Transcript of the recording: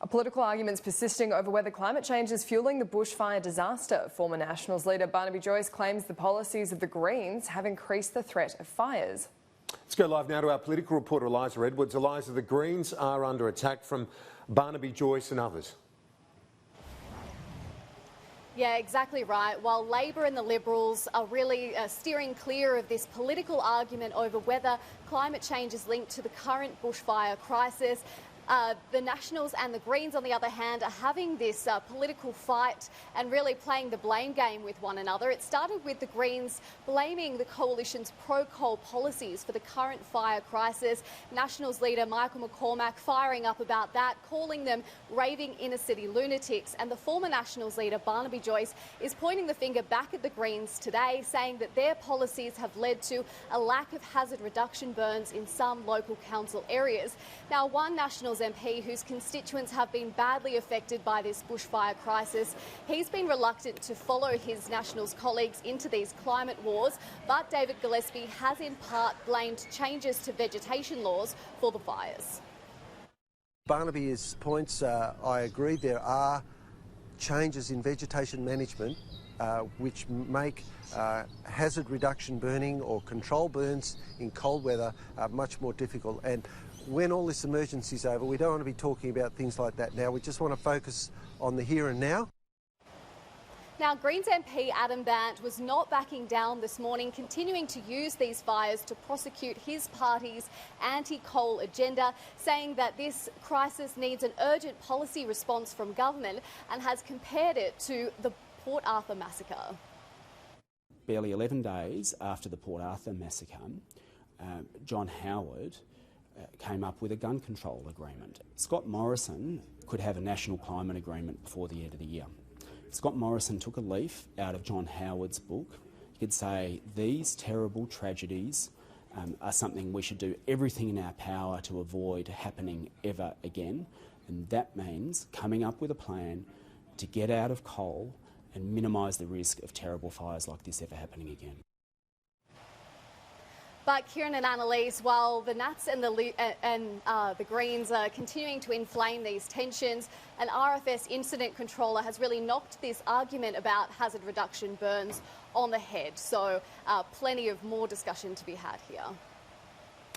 Political arguments persisting over whether climate change is fueling the bushfire disaster. Former Nationals leader Barnaby Joyce claims the policies of the Greens have increased the threat of fires. Let's go live now to our political reporter Eliza Edwards. Eliza, the Greens are under attack from Barnaby Joyce and others. Yeah, exactly right. While Labor and the Liberals are really steering clear of this political argument over whether climate change is linked to the current bushfire crisis, the Nationals and the Greens, on the other hand, are having this political fight and really playing the blame game with one another. It started with the Greens blaming the coalition's pro-coal policies for the current fire crisis. Nationals leader Michael McCormack firing up about that, calling them raving inner-city lunatics. And the former Nationals leader Barnaby Joyce is pointing the finger back at the Greens today, saying that their policies have led to a lack of hazard reduction burns in some local council areas. Now, one Nationals MP whose constituents have been badly affected by this bushfire crisis, he's been reluctant to follow his Nationals colleagues into these climate wars, but David Gillespie has in part blamed changes to vegetation laws for the fires. Barnaby's points, I agree, there are changes in vegetation management which make hazard reduction burning or control burns in cold weather much more difficult. And when all this emergency is over, we don't want to be talking about things like that now. We just want to focus on the here and now. Now, Greens MP Adam Bandt was not backing down this morning, continuing to use these fires to prosecute his party's anti-coal agenda, saying that this crisis needs an urgent policy response from government and has compared it to the Port Arthur massacre. Barely 11 days after the Port Arthur massacre, John Howard came up with a gun control agreement. Scott Morrison could have a national climate agreement before the end of the year. If Scott Morrison took a leaf out of John Howard's book, he could say these terrible tragedies are something we should do everything in our power to avoid happening ever again. And that means coming up with a plan to get out of coal and minimise the risk of terrible fires like this ever happening again. But Kieran and Annalise, while the Nats and the Greens are continuing to inflame these tensions, an RFS incident controller has really knocked this argument about hazard reduction burns on the head. So plenty of more discussion to be had here.